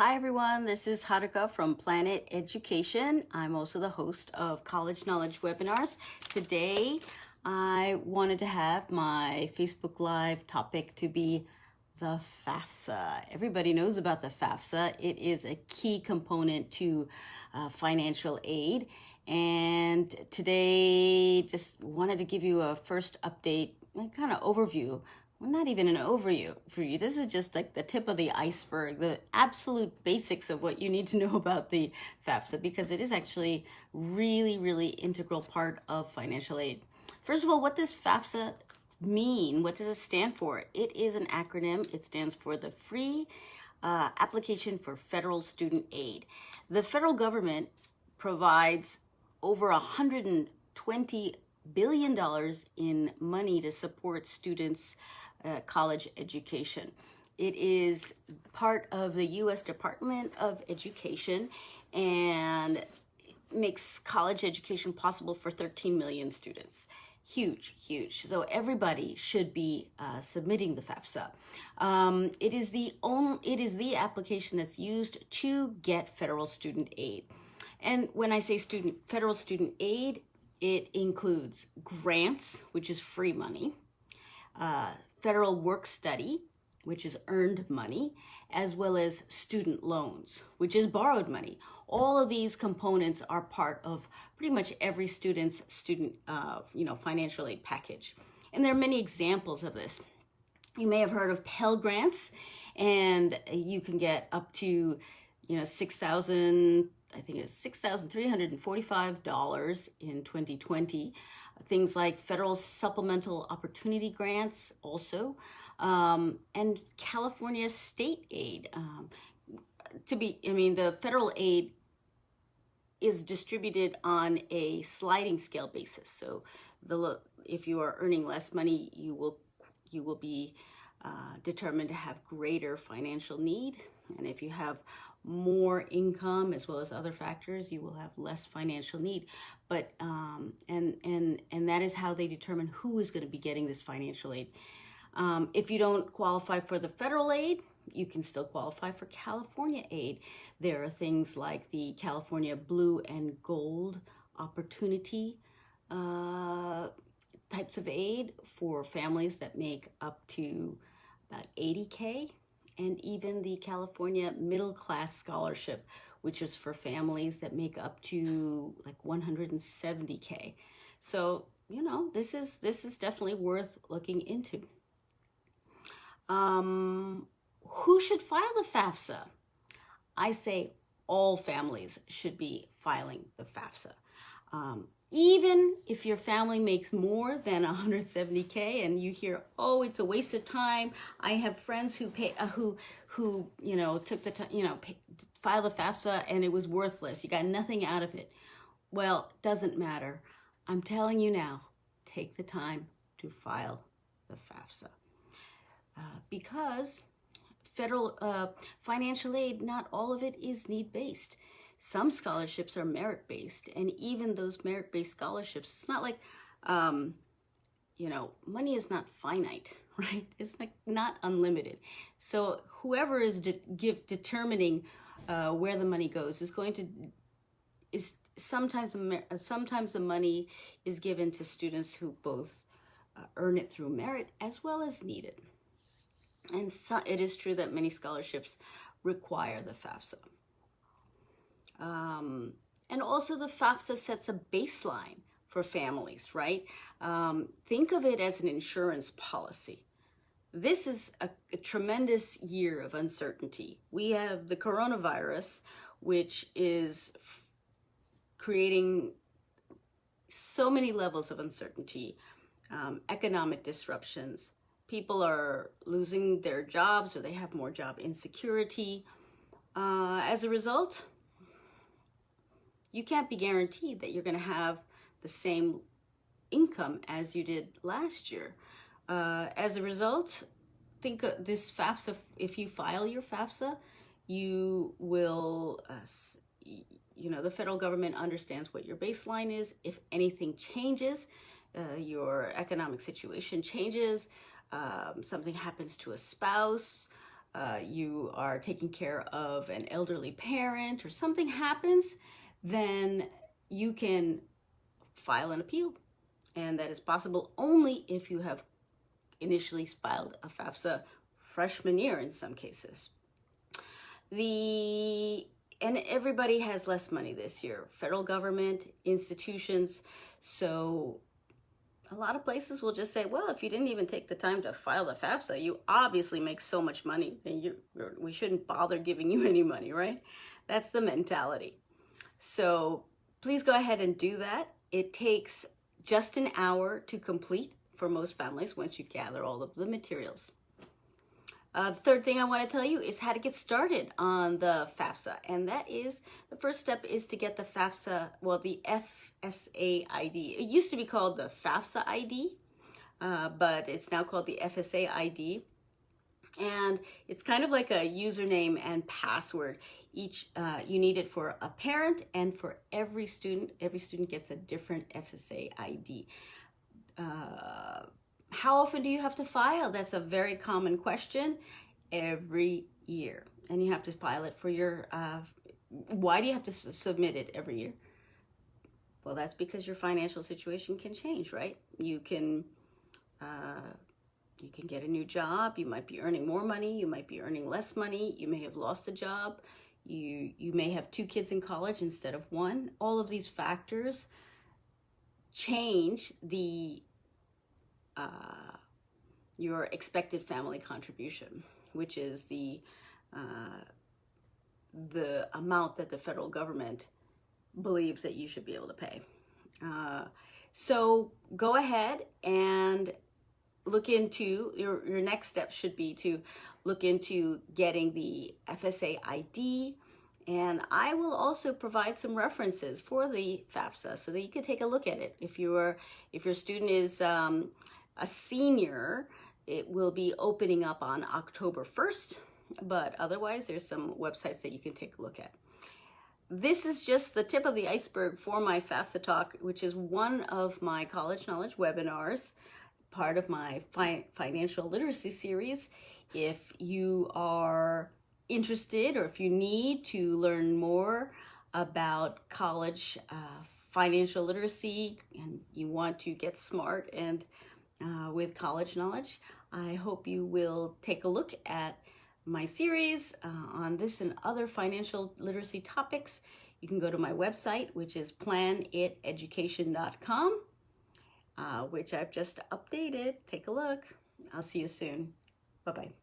Hi everyone, this is Haruka from Planet Education. I'm also the host of College Knowledge Webinars. Today, I wanted to have my Facebook Live topic to be the FAFSA. Everybody knows about the FAFSA. It is a key component to financial aid. And today, just wanted to give you a first update, kind of overview. Well, not even an overview for you. This is just like the tip of the iceberg, the absolute basics of what you need to know about the FAFSA, because it is actually really integral part of financial aid. First of all, what does FAFSA mean? What does it stand for? It is an acronym. It stands for the Free Application for Federal Student Aid. The federal government provides over $120 billion in money to support students' college education. It is part of the U.S. Department of Education and makes college education possible for 13 million students. Huge. So everybody should be submitting the FAFSA. It is the application that's used to get federal student aid. And when I say federal student aid, it includes grants, which is free money, federal work study, which is earned money, as well as student loans, which is borrowed money. All of these components are part of pretty much every student's financial aid package. And there are many examples of this. You may have heard of Pell Grants, and you can get up to, $6,345 in 2020. Things like federal supplemental opportunity grants also, and California state aid. The federal aid is distributed on a sliding scale basis. So if you are earning less money, you will be determined to have greater financial need. And if you have more income as well as other factors, you will have less financial need. But and that is how they determine who is going to be getting this financial aid. If you don't qualify for the federal aid, you can still qualify for California aid. There are things like the California Blue and Gold Opportunity types of aid for families that make up to about $80K. And even the California Middle Class Scholarship, which is for families that make up to like $170K. So, this is definitely worth looking into. Who should file the FAFSA? I say all families should be filing the FAFSA. Even if your family makes more than $170K and you hear, oh, it's a waste of time. I have friends who took the time, file the FAFSA and it was worthless. You got nothing out of it. Well, doesn't matter. I'm telling you now, take the time to file the FAFSA. Because federal financial aid, not all of it is need-based. Some scholarships are merit-based, and even those merit-based scholarships, it's not like, money is not finite, right? It's like not unlimited. So whoever is determining where the money goes is sometimes the money is given to students who both earn it through merit as well as need it. And so it is true that many scholarships require the FAFSA. And also the FAFSA sets a baseline for families, right? Think of it as an insurance policy. This is a tremendous year of uncertainty. We have the coronavirus, which is creating so many levels of uncertainty, economic disruptions. People are losing their jobs or they have more job insecurity. As a result, you can't be guaranteed that you're going to have the same income as you did last year. As a result, think of this FAFSA. If you file your FAFSA, you will, the federal government understands what your baseline is. If anything changes, your economic situation changes, something happens to a spouse, you are taking care of an elderly parent or something happens, then you can file an appeal. And that is possible only if you have initially filed a FAFSA freshman year in some cases. And everybody has less money this year, federal government, institutions. So a lot of places will just say, well, if you didn't even take the time to file the FAFSA, you obviously make so much money, and we shouldn't bother giving you any money, right? That's the mentality. So please go ahead and do that. It takes just an hour to complete for most families once you gather all of the materials. The third thing I want to tell you is how to get started on the FAFSA. And that is, the first step is to get the FAFSA, well, the FSA ID. It used to be called the FAFSA ID, but it's now called the FSA ID. And it's kind of like a username and password. You need it for a parent and for every student. Every student gets a different FSA ID. How often do you have to file? That's a very common question. Every year. And you have to file it for your, why do you have to submit it every year? Well, that's because your financial situation can change, right? You can get a new job. You might be earning more money. You might be earning less money. You may have lost a job. You may have 2 kids in college instead of 1. All of these factors change your expected family contribution, which is the amount that the federal government believes that you should be able to pay. So go ahead and look into, your next step should be to look into getting the FSA ID, and I will also provide some references for the FAFSA so that you can take a look at it. If your student is a senior, it will be opening up on October 1st, but otherwise there's some websites that you can take a look at. This is just the tip of the iceberg for my FAFSA talk, which is one of my college knowledge webinars, part of my financial literacy series. If you are interested or if you need to learn more about college financial literacy and you want to get smart and with college knowledge, I hope you will take a look at my series on this and other financial literacy topics. You can go to my website, which is planiteducation.com, which I've just updated. Take a look. I'll see you soon. Bye-bye.